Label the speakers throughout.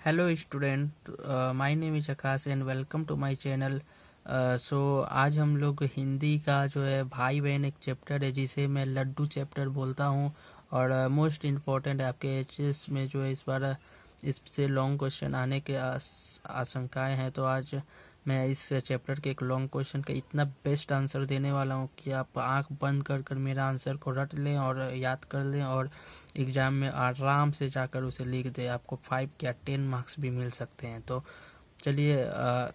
Speaker 1: Hello student, my name is Akash and welcome to my channel. So आज हम लोग हिंदी का जो है भाई बहन एक चैप्टर है जिसे मैं लड्डू चैप्टर बोलता हूँ और मोस्ट इम्पोर्टेंट है आपके एचएस में जो है इस बार इससे लॉन्ग क्वेश्चन आने के आशंकाएं हैं। तो आज मैं इस चैप्टर के एक लॉन्ग क्वेश्चन का इतना बेस्ट आंसर देने वाला हूँ कि आप आंख बंद कर कर मेरा आंसर को रट लें और याद कर लें और एग्ज़ाम में आराम से जाकर उसे लिख दें। आपको 5 या 10 मार्क्स भी मिल सकते हैं। तो चलिए,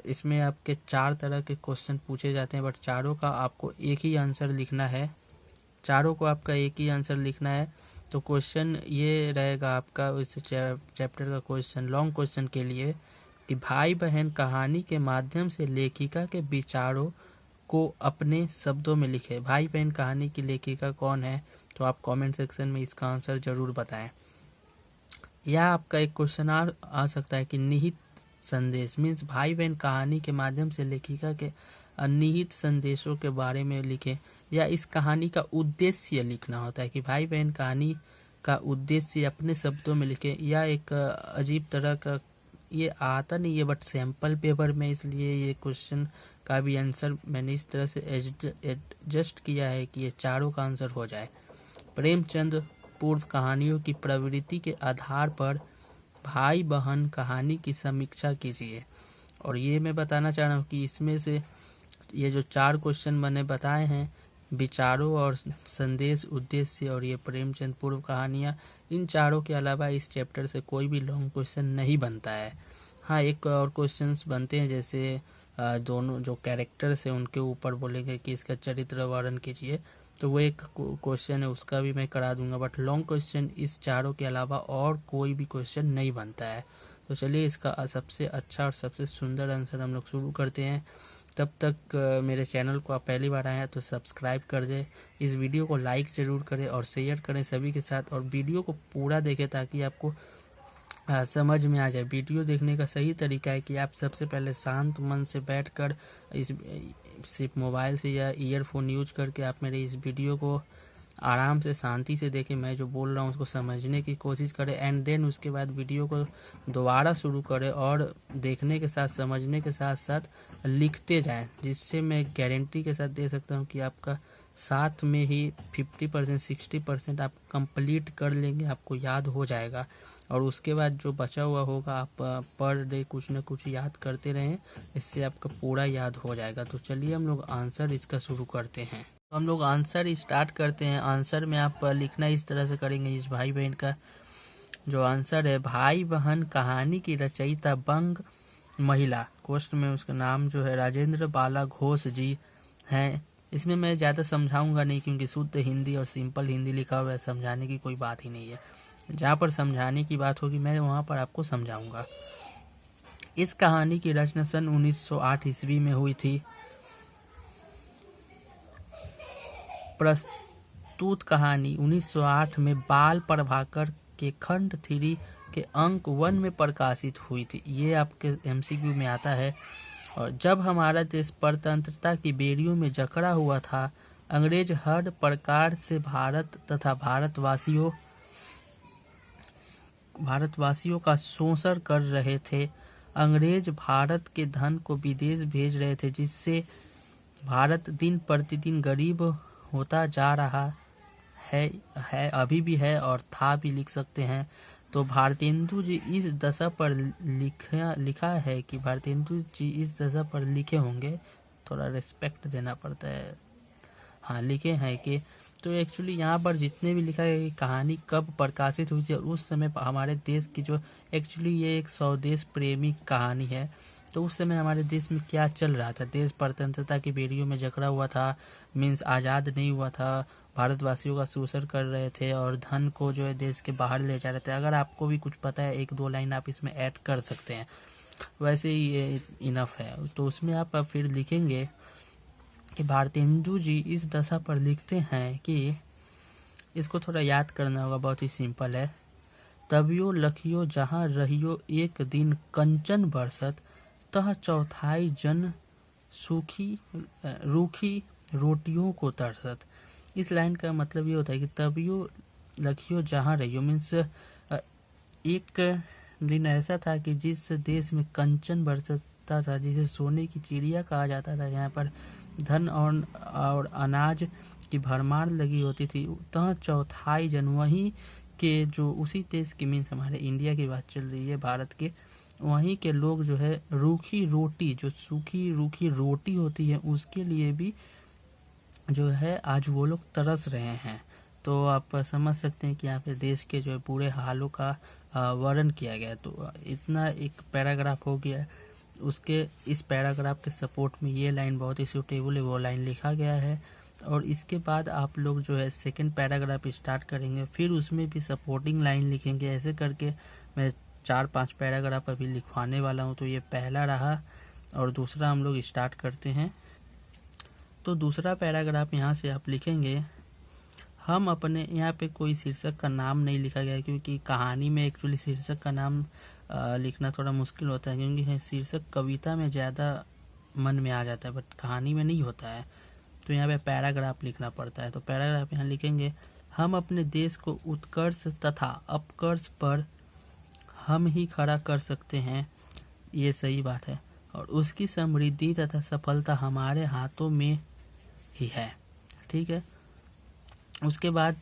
Speaker 1: इसमें आपके 4 तरह के क्वेश्चन पूछे जाते हैं, बट चारों का आपको एक ही आंसर लिखना है। चारों को आपका एक ही आंसर लिखना है। तो क्वेश्चन ये रहेगा आपका इस चैप्टर का क्वेश्चन, लॉन्ग क्वेश्चन के लिए, कि भाई बहन कहानी के माध्यम से लेखिका के विचारों को अपने शब्दों में लिखे। भाई बहन कहानी की लेखिका कौन है? तो आप कमेंट सेक्शन में इसका आंसर जरूर बताएं। या आपका एक क्वेश्चन आ सकता है कि निहित संदेश मीन्स भाई बहन कहानी के माध्यम से लेखिका के निहित संदेशों के बारे में लिखें। या इस कहानी का उद्देश्य लिखना होता है कि भाई बहन कहानी का उद्देश्य अपने शब्दों में लिखें। या एक अजीब तरह का ये आता नहीं है बट सैम्पल पेपर में, इसलिए ये क्वेश्चन का भी आंसर मैंने इस तरह से एडजस्ट किया है कि ये चारों का आंसर हो जाए। प्रेमचंद पूर्व कहानियों की प्रवृत्ति के आधार पर भाई बहन कहानी की समीक्षा कीजिए। और ये मैं बताना चाह रहा हूँ कि इसमें से ये जो 4 क्वेश्चन मैंने बताए हैं, विचारों और संदेश, उद्देश्य और ये प्रेमचंद पूर्व कहानियाँ, इन चारों के अलावा इस चैप्टर से कोई भी लॉन्ग क्वेश्चन नहीं बनता है। हाँ, एक और क्वेश्चंस बनते हैं, जैसे दोनों जो कैरेक्टर्स हैं उनके ऊपर बोलेंगे कि इसका चरित्र वर्णन कीजिए, तो वो एक क्वेश्चन है, उसका भी मैं करा दूंगा। बट लॉन्ग क्वेश्चन इस चारों के अलावा और कोई भी क्वेश्चन नहीं बनता है। तो चलिए, इसका सबसे अच्छा और सबसे सुंदर आंसर हम लोग शुरू करते हैं। तब तक मेरे चैनल को आप पहली बार आए हैं तो सब्सक्राइब कर दें, इस वीडियो को लाइक ज़रूर करें और शेयर करें सभी के साथ, और वीडियो को पूरा देखें ताकि आपको समझ में आ जाए। वीडियो देखने का सही तरीका है कि आप सबसे पहले शांत मन से बैठकर इस सिर्फ मोबाइल से या ईयरफोन यूज करके आप मेरे इस वीडियो को आराम से शांति से देखें। मैं जो बोल रहा हूँ उसको समझने की कोशिश करें एंड देन उसके बाद वीडियो को दोबारा शुरू करें और देखने के साथ समझने के साथ साथ लिखते जाएं, जिससे मैं गारंटी के साथ दे सकता हूँ कि आपका साथ में ही 50% 60% आप कंप्लीट कर लेंगे, आपको याद हो जाएगा। और उसके बाद जो बचा हुआ होगा आप पर डे कुछ न कुछ याद करते रहें, इससे आपका पूरा याद हो जाएगा। तो चलिए हम लोग आंसर इसका शुरू करते हैं। तो हम लोग आंसर स्टार्ट करते हैं। आंसर में आप लिखना इस तरह से करेंगे, इस भाई बहन का जो आंसर है, भाई बहन कहानी की रचयिता बंग महिला, कोष्ठ में उसका नाम जो है राजेंद्र बाला घोष जी हैं। इसमें मैं ज़्यादा समझाऊंगा नहीं क्योंकि शुद्ध हिंदी और सिंपल हिंदी लिखा हुआ है, समझाने की कोई बात ही नहीं है। जहाँ पर समझाने की बात होगी मैं वहाँ पर आपको समझाऊंगा। इस कहानी की रचना सन 1908 ईस्वी में हुई थी। प्रस्तुत कहानी 1908 में बाल प्रभाकर के खंड 3 के अंक 1 में प्रकाशित हुई थी। ये आपके MCQ में आता है। और जब हमारा देश परतंत्रता की बेड़ियों में जकड़ा हुआ था, अंग्रेज हर प्रकार से भारत तथा भारतवासियों का शोषण कर रहे थे। अंग्रेज भारत के धन को विदेश भेज रहे थे, जिससे भारत दिन प्रतिदिन गरीब होता जा रहा है अभी भी है और था भी, लिख सकते हैं। तो भारतेंदु जी इस दशा पर लिखा है कि भारतेंदु जी इस दशा पर लिखे होंगे, थोड़ा रिस्पेक्ट देना पड़ता है। हाँ, लिखे हैं कि, तो एक्चुअली यहाँ पर जितने भी लिखा है कि कहानी कब प्रकाशित हुई थी और उस समय हमारे देश की जो, एक्चुअली ये एक स्वदेश प्रेमी कहानी है। तो उस समय हमारे देश में क्या चल रहा था, देश स्वतंत्रता की बेड़ियों में जकड़ा हुआ था, मीन्स आज़ाद नहीं हुआ था, भारतवासियों का शोषण कर रहे थे और धन को जो है देश के बाहर ले जा रहे थे। अगर आपको भी कुछ पता है 1-2 लाइन आप इसमें ऐड कर सकते हैं, वैसे ही ये इनफ है। तो उसमें आप फिर लिखेंगे कि भारतेंदु जी इस दशा पर लिखते हैं कि, इसको थोड़ा याद करना होगा, बहुत ही सिंपल है। तबियो लखियो जहाँ रहियो एक दिन कंचन बरसत, तह चौथाई जन रूखी रोटियों को तरसत। इस लाइन का मतलब ये होता है कि तबियो लखियो जहाँ रहियो मीन्स एक दिन ऐसा था कि जिस देश में कंचन बरसता था, जिसे सोने की चिड़िया कहा जाता था, यहाँ पर धन और अनाज की भरमार लगी होती थी, तहाँ चौथाई जन वहीं के जो उसी देश की, मीन्स हमारे इंडिया की बात चल रही है, भारत के, वहीं के लोग जो है रूखी रोटी, जो सूखी रूखी रोटी होती है, उसके लिए भी जो है आज वो लोग तरस रहे हैं। तो आप समझ सकते हैं कि यहाँ पे देश के जो है बुरे हालों का वर्णन किया गया। तो इतना एक पैराग्राफ हो गया। उसके इस पैराग्राफ के सपोर्ट में ये लाइन बहुत ही सूटेबल है, वो लाइन लिखा गया है। और इसके बाद आप लोग जो है सेकंड पैराग्राफ स्टार्ट करेंगे, फिर उसमें भी सपोर्टिंग लाइन लिखेंगे। ऐसे करके मैं 4-5 पैराग्राफ अभी लिखवाने वाला हूँ। तो ये पहला रहा और दूसरा हम लोग स्टार्ट करते हैं। तो दूसरा पैराग्राफ यहाँ से आप लिखेंगे, हम अपने, यहाँ पे कोई शीर्षक का नाम नहीं लिखा गया क्योंकि कहानी में एक्चुअली शीर्षक का नाम लिखना थोड़ा मुश्किल होता है, क्योंकि शीर्षक कविता में ज़्यादा मन में आ जाता है बट कहानी में नहीं होता है। तो यहाँ पे पैराग्राफ लिखना पड़ता है। तो पैराग्राफ यहाँ लिखेंगे, हम अपने देश को उत्कर्ष तथा अपकर्ष पर हम ही खड़ा कर सकते हैं, ये सही बात है, और उसकी समृद्धि तथा सफलता हमारे हाथों में ही है। ठीक है। उसके बाद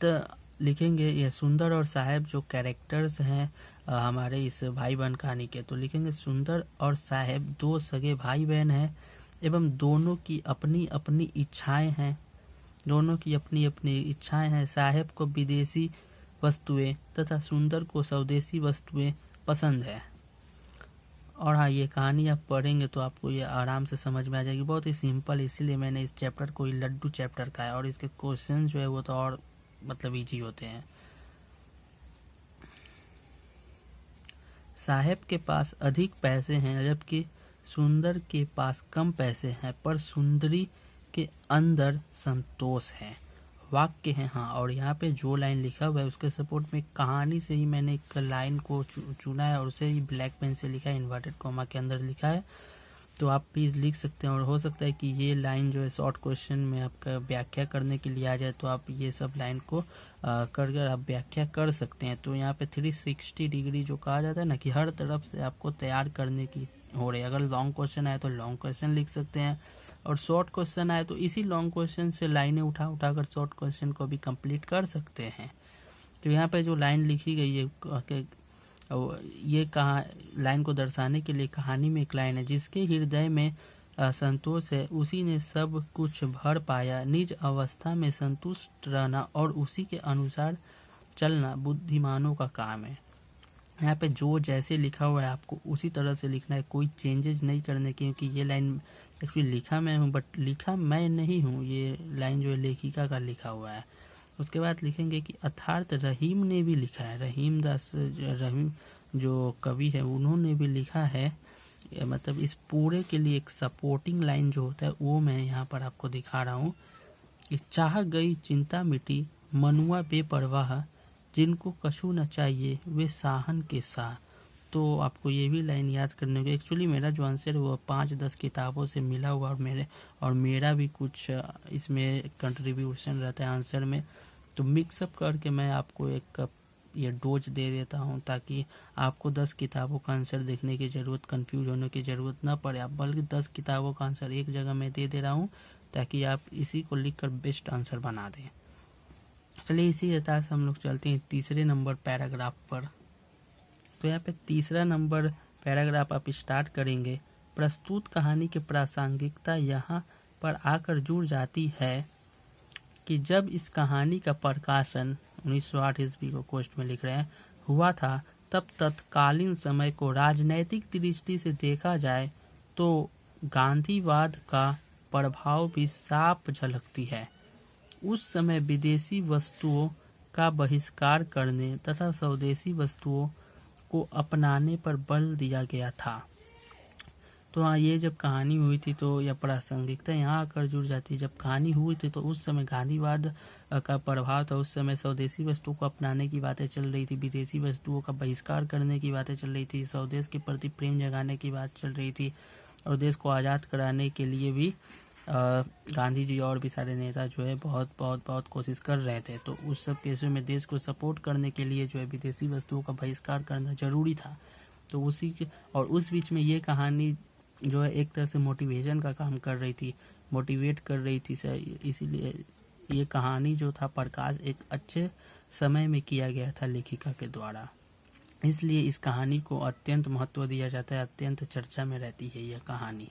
Speaker 1: लिखेंगे ये सुंदर और साहेब जो कैरेक्टर्स हैं हमारे इस भाई बहन कहानी के। तो लिखेंगे सुंदर और साहेब 2 सगे भाई बहन हैं एवं दोनों की अपनी अपनी इच्छाएं हैं। दोनों की अपनी अपनी इच्छाएं हैं। साहेब को विदेशी वस्तुएं तथा सुंदर को स्वदेशी वस्तुएं पसंद है। और हाँ, ये कहानी आप पढ़ेंगे तो आपको ये आराम से समझ में आ जाएगी। बहुत ही सिंपल, इसीलिए मैंने इस चैप्टर को लड्डू चैप्टर का है। और इसके क्वेश्चन जो है वो तो और मतलब इजी होते हैं। साहेब के पास अधिक पैसे हैं जबकि सुंदर के पास कम पैसे हैं, पर सुंदरी के अंदर संतोष है। वाक्य है। हाँ, और यहाँ पे जो लाइन लिखा हुआ है उसके सपोर्ट में कहानी से ही मैंने एक लाइन को चुना है और उसे ही ब्लैक पेन से लिखा है, इन्वर्टेड कॉमा के अंदर लिखा है। तो आप प्लीज़ लिख सकते हैं। और हो सकता है कि ये लाइन जो है शॉर्ट क्वेश्चन में आपका व्याख्या करने के लिए आ जाए, तो आप ये सब लाइन को कर आप व्याख्या कर सकते हैं। तो यहाँ पे 360 डिग्री जो कहा जाता है ना, कि हर तरफ से आपको तैयार करने की हो रही है। अगर लॉन्ग क्वेश्चन आए तो लॉन्ग क्वेश्चन लिख सकते हैं, और शॉर्ट क्वेश्चन आए तो इसी लॉन्ग क्वेश्चन से लाइनें उठा कर शॉर्ट क्वेश्चन को भी कंप्लीट कर सकते हैं। तो यहाँ पे जो लाइन लिखी गई है, ये कहा लाइन को दर्शाने के लिए कहानी में एक लाइन है, जिसके हृदय में संतोष है उसी ने सब कुछ भर पाया। निज अवस्था में संतुष्ट रहना और उसी के अनुसार चलना बुद्धिमानों का काम है। यहाँ पे जो जैसे लिखा हुआ है आपको उसी तरह से लिखना है, कोई चेंजेस नहीं करने, क्योंकि ये लाइन एक्चुअली लिखा मैं हूँ बट लिखा मैं नहीं हूँ। ये लाइन जो है लेखिका का लिखा हुआ है। उसके बाद लिखेंगे कि अर्थात रहीम ने भी लिखा है। रहीम जो कवि है उन्होंने भी लिखा है। मतलब इस पूरे के लिए एक सपोर्टिंग लाइन जो होता है वो मैं यहाँ पर आपको दिखा रहा हूँ कि चाह गई चिंता मिटी मनुआ बेपरवाह, जिनको कछु न चाहिए वे साहन के साह। तो आपको ये भी लाइन याद करने होगी। एक्चुअली मेरा जो आंसर है वो 5-10 किताबों से मिला हुआ और मेरा भी कुछ इसमें कंट्रीब्यूशन रहता है आंसर में। तो मिक्सअप करके मैं आपको एक ये डोज दे देता हूँ, ताकि आपको 10 किताबों का आंसर देखने की ज़रूरत, कंफ्यूज होने की ज़रूरत ना पड़े। आप बल्कि 10 किताबों का आंसर एक जगह मैं दे रहा हूँ, ताकि आप इसी को लिखकर बेस्ट आंसर बना दें। चलिए इसी के साथ हम लोग चलते हैं तीसरे नंबर पैराग्राफ पर। तो यहाँ पे तीसरा नंबर पैराग्राफ आप स्टार्ट करेंगे। प्रस्तुत कहानी की प्रासंगिकता यहाँ पर आकर जुड़ जाती है कि जब इस कहानी का प्रकाशन 1908 ईस्वी को कोष्ट में लिख रहे हैं हुआ था, तब तत्कालीन समय को राजनैतिक दृष्टि से देखा जाए तो गांधीवाद का प्रभाव भी साफ झलकती है। उस समय विदेशी वस्तुओं का बहिष्कार करने तथा स्वदेशी वस्तुओं को अपनाने पर बल दिया गया था। तो हाँ, ये जब कहानी हुई थी तो यह प्रासंगिकता यहाँ आकर जुड़ जाती है। जब कहानी हुई थी तो उस समय गांधीवाद का प्रभाव था। उस समय स्वदेशी वस्तुओं को अपनाने की बातें चल रही थी, विदेशी वस्तुओं का बहिष्कार करने की बातें चल रही थी, स्वदेश के प्रति प्रेम जगाने की बात चल रही थी, और देश को आज़ाद कराने के लिए भी गांधी जी और भी सारे नेता जो है बहुत कोशिश कर रहे थे। तो उस सब केसों में देश को सपोर्ट करने के लिए जो है विदेशी वस्तुओं का बहिष्कार करना जरूरी था। तो उसी के और उस बीच में ये कहानी जो है एक तरह से मोटिवेशन का काम कर रही थी, मोटिवेट कर रही थी। इसीलिए ये कहानी जो था प्रकाश एक अच्छे समय में किया गया था लेखिका के द्वारा, इसलिए इस कहानी को अत्यंत महत्व दिया जाता है, अत्यंत चर्चा में रहती है यह कहानी।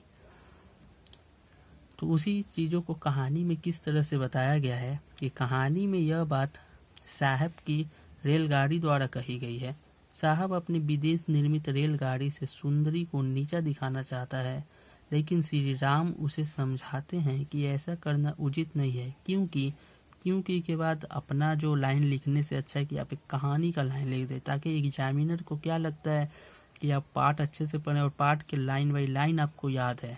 Speaker 1: तो उसी चीज़ों को कहानी में किस तरह से बताया गया है कि कहानी में यह बात साहब की रेलगाड़ी द्वारा कही गई है। साहब अपनी विदेश निर्मित रेलगाड़ी से सुंदरी को नीचा दिखाना चाहता है, लेकिन श्री राम उसे समझाते हैं कि ऐसा करना उचित नहीं है, क्योंकि के बाद अपना जो लाइन लिखने से अच्छा है कि आप एक कहानी का लाइन लिख दें, ताकि एग्जामिनर को क्या लगता है कि आप पाठ अच्छे से पढ़ें और पाठ के लाइन बाई लाइन आपको याद है,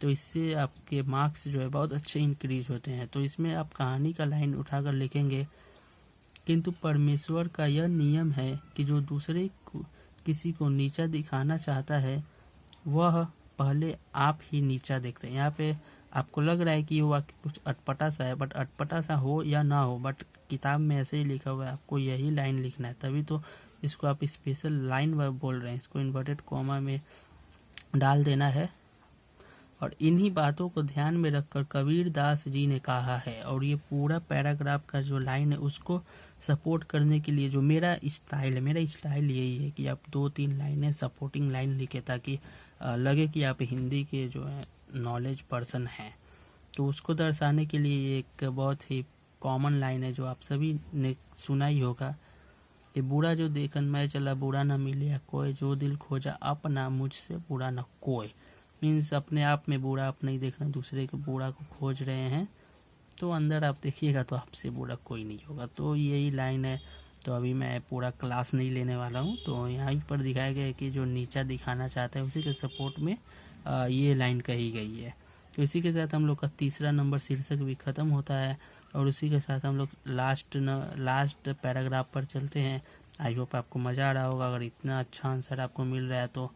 Speaker 1: तो इससे आपके मार्क्स जो है बहुत अच्छे इंक्रीज होते हैं। तो इसमें आप कहानी का लाइन उठाकर लिखेंगे, किंतु परमेश्वर का यह नियम है कि जो दूसरे को किसी को नीचा दिखाना चाहता है वह पहले आप ही नीचा देखते हैं। यहाँ पे आपको लग रहा है कि वो वाक्य कुछ अटपटा सा है, बट अटपटा सा हो या ना हो, बट किताब में ऐसे ही लिखा हुआ है, आपको यही लाइन लिखना है, तभी तो इसको आप स्पेशल लाइन बोल रहे हैं। इसको इन्वर्टेड कॉमा में डाल देना है। और इन्हीं बातों को ध्यान में रखकर कबीर दास जी ने कहा है, और ये पूरा पैराग्राफ का जो लाइन है उसको सपोर्ट करने के लिए जो मेरा स्टाइल यही है कि आप 2-3 लाइनें सपोर्टिंग लाइन लिखे, ताकि लगे कि आप हिंदी के जो है नॉलेज पर्सन हैं। तो उसको दर्शाने के लिए एक बहुत ही कॉमन लाइन है जो आप सभी ने सुना ही होगा कि बुरा जो देखन मैं चला बुरा न मिले कोई, जो दिल खोजा अपना मुझसे बुरा न कोई। मीन्स अपने आप में बुरा आप नहीं देखना, दूसरे के बुरा को खोज रहे हैं, तो अंदर आप देखिएगा तो आपसे बुरा कोई नहीं होगा। तो यही लाइन है। तो अभी मैं पूरा क्लास नहीं लेने वाला हूँ, तो यहाँ पर दिखाया गया है कि जो नीचा दिखाना चाहता है उसी के सपोर्ट में ये लाइन कही गई है। तो इसी के साथ हम लोग का तीसरा नंबर शीर्षक भी ख़त्म होता है, और उसी के साथ हम लोग लास्ट पैराग्राफ पर चलते हैं। आई होप आपको मज़ा आ रहा होगा। अगर इतना अच्छा आंसर आपको मिल रहा है तो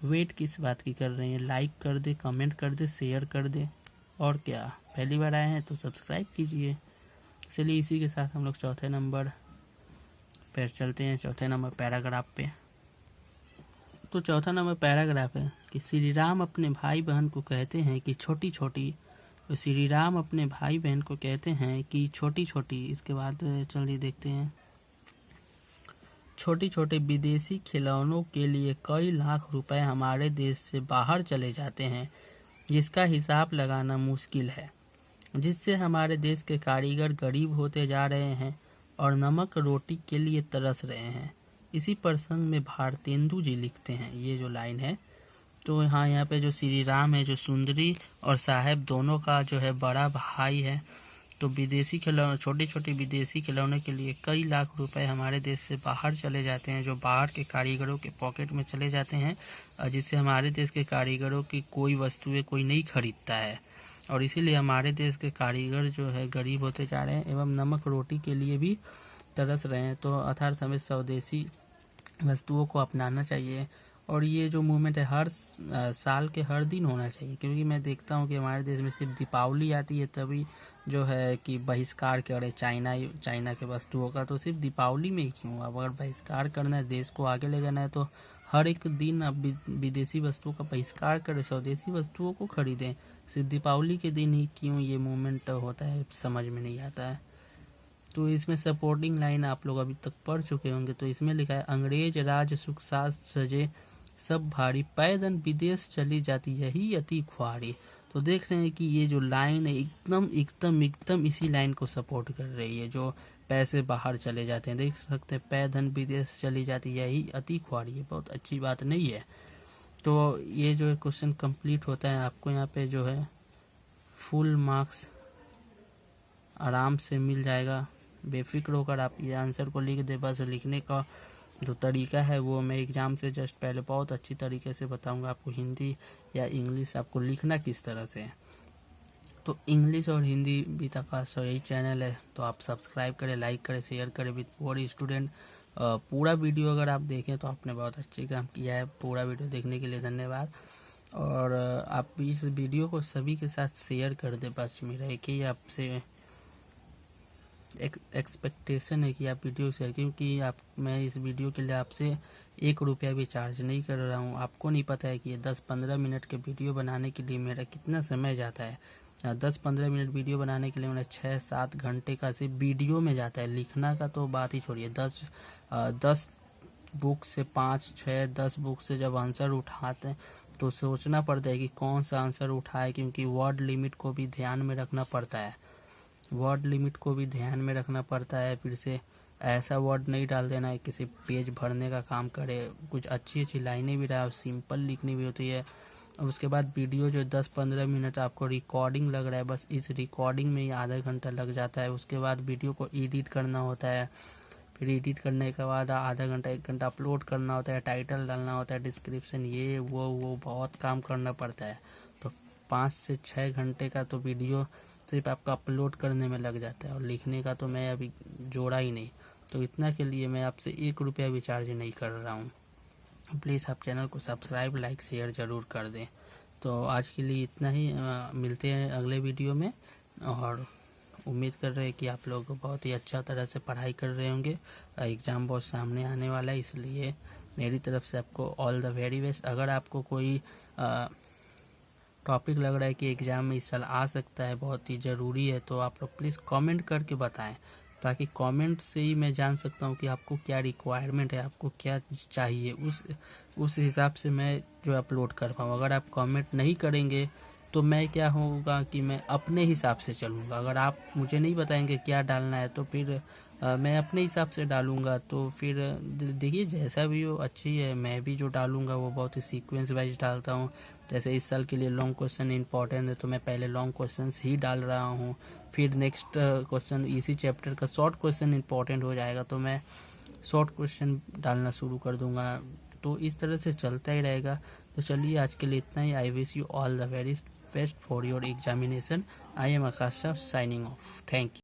Speaker 1: वेट किस बात की कर रहे हैं, लाइक कर दे, कमेंट कर दे, शेयर कर दे, और क्या पहली बार आए हैं तो सब्सक्राइब कीजिए। चलिए इसी के साथ हम लोग चौथे नंबर पर चलते हैं, चौथे नंबर पैराग्राफ पे। तो चौथा नंबर पैराग्राफ है कि श्री राम अपने भाई बहन को कहते हैं कि छोटी छोटी, तो श्री राम अपने भाई बहन को कहते हैं कि छोटी छोटी, इसके बाद चलिए देखते हैं, छोटे छोटे विदेशी खिलौनों के लिए कई लाख रुपए हमारे देश से बाहर चले जाते हैं, जिसका हिसाब लगाना मुश्किल है, जिससे हमारे देश के कारीगर गरीब होते जा रहे हैं और नमक रोटी के लिए तरस रहे हैं। इसी प्रसंग में भारतेंदु जी लिखते हैं, ये जो लाइन है। तो यहाँ पे जो श्री राम है, जो सुंदरी और साहब दोनों का जो है बड़ा भाई है, तो विदेशी खिलौने, छोटे छोटे विदेशी खिलौने के लिए कई लाख रुपए हमारे देश से बाहर चले जाते हैं, जो बाहर के कारीगरों के पॉकेट में चले जाते हैं, जिससे हमारे देश के कारीगरों की कोई वस्तुएं कोई नहीं खरीदता है, और इसीलिए हमारे देश के कारीगर जो है गरीब होते जा रहे हैं एवं नमक रोटी के लिए भी तरस रहे हैं। तो अर्थात हमें स्वदेशी वस्तुओं को अपनाना चाहिए, और ये जो मूवमेंट है हर साल के हर दिन होना चाहिए, क्योंकि मैं देखता हूँ कि हमारे देश में सिर्फ दीपावली आती है तभी जो है कि बहिष्कार करे चाइना के वस्तुओं का। तो सिर्फ दीपावली में ही क्यों, अब अगर बहिष्कार करना है, देश को आगे ले जाना है, तो हर एक दिन अब विदेशी वस्तुओं का बहिष्कार करें, स्वदेशी वस्तुओं को खरीदें। सिर्फ दीपावली के दिन ही क्यों ये मूवमेंट होता है, समझ में नहीं आता है। तो इसमें सपोर्टिंग लाइन आप लोग अभी तक पढ़ चुके होंगे। तो इसमें लिखा है, अंग्रेज राज सुख साज सजे सब भारी, पैदन विदेश चली जाती यही अति ख्वारी। तो देख रहे हैं कि ये जो लाइन है एकदम इसी लाइन को सपोर्ट कर रही है, जो पैसे बाहर चले जाते हैं। देख सकते हैं, पैदन विदेश चली जाती यही अति ख्वारी, ये बहुत अच्छी बात नहीं है। तो ये जो क्वेश्चन कंप्लीट होता है, आपको यहाँ पे जो है फुल मार्क्स आराम से मिल जाएगा। बेफिक्र होकर आप ये आंसर को लिख दे। बस लिखने का जो तरीका है वो मैं एग्ज़ाम से जस्ट पहले बहुत अच्छी तरीके से बताऊंगा आपको, हिंदी या इंग्लिश आपको लिखना किस तरह से है। तो इंग्लिश और हिंदी बीताकाश यही चैनल है, तो आप सब्सक्राइब करें, लाइक करें, शेयर करें विद फॉर स्टूडेंट। पूरा वीडियो अगर आप देखें तो आपने बहुत अच्छे काम किया है। पूरा वीडियो देखने के लिए धन्यवाद। और आप इस वीडियो को सभी के साथ शेयर कर दें। बस मेरा एक ही आपसे एक्सपेक्टेशन है कि आप वीडियो शेयर, क्योंकि मैं इस वीडियो के लिए आपसे 1 रुपया भी चार्ज नहीं कर रहा हूँ। आपको नहीं पता है कि ये 10-15 मिनट के वीडियो बनाने के लिए मेरा कितना समय जाता है। 10-15 मिनट वीडियो बनाने के लिए मेरा 6-7 घंटे का सिर्फ वीडियो में जाता है। लिखना का तो बात ही छोड़िए। 10 बुक से 5-6-10 बुक से जब आंसर उठाते हैं तो सोचना पड़ता है कि कौन सा आंसर उठाए, क्योंकि वर्ड लिमिट को भी ध्यान में रखना पड़ता है। फिर से ऐसा वर्ड नहीं डाल देना है किसी पेज भरने का काम करे। कुछ अच्छी लाइनें भी रहा, सिंपल लिखनी भी होती है। और उसके बाद वीडियो जो 10-15 मिनट आपको रिकॉर्डिंग लग रहा है, बस इस रिकॉर्डिंग में ही आधा घंटा लग जाता है। उसके बाद वीडियो को एडिट करना होता है, फिर एडिट करने के बाद आधा घंटा 1 घंटा अपलोड करना होता है, टाइटल डालना होता है, डिस्क्रिप्शन, ये वो बहुत काम करना पड़ता है। तो 5 से 6 घंटे का तो वीडियो सिर्फ आपका अपलोड करने में लग जाता है, और लिखने का तो मैं अभी जोड़ा ही नहीं। तो इतना के लिए मैं आपसे 1 रुपया भी चार्ज नहीं कर रहा हूँ। प्लीज़ आप चैनल को सब्सक्राइब, लाइक, शेयर ज़रूर कर दें। तो आज के लिए इतना ही। मिलते हैं अगले वीडियो में, और उम्मीद कर रहे हैं कि आप लोग बहुत ही अच्छा तरह से पढ़ाई कर रहे होंगे। एग्ज़ाम बहुत सामने आने वाला है, इसलिए मेरी तरफ से आपको ऑल द वेरी बेस्ट। अगर आपको कोई टॉपिक लग रहा है कि एग्ज़ाम में इस साल आ सकता है, बहुत ही ज़रूरी है, तो आप लोग प्लीज़ कमेंट करके बताएं, ताकि कमेंट से ही मैं जान सकता हूँ कि आपको क्या रिक्वायरमेंट है, आपको क्या चाहिए। उस हिसाब से मैं जो अपलोड कर पाऊँ। अगर आप कमेंट नहीं करेंगे तो मैं क्या होगा कि मैं अपने हिसाब से चलूँगा। अगर आप मुझे नहीं बताएंगे क्या डालना है तो फिर मैं अपने हिसाब से डालूँगा। तो फिर देखिए, जैसा भी हो अच्छी है। मैं भी जो डालूँगा वो बहुत ही सीक्वेंस वाइज डालता हूँ। जैसे इस साल के लिए लॉन्ग क्वेश्चन इंपॉर्टेंट है, तो मैं पहले लॉन्ग क्वेश्चंस ही डाल रहा हूँ। फिर नेक्स्ट क्वेश्चन, इसी चैप्टर का शॉर्ट क्वेश्चन इंपॉर्टेंट हो जाएगा तो मैं शॉर्ट क्वेश्चन डालना शुरू कर दूंगा। तो इस तरह से चलता ही रहेगा। तो चलिए, आज के लिए इतना ही। I wish you all the very best for your examination. I am Akash signing off. Thank you.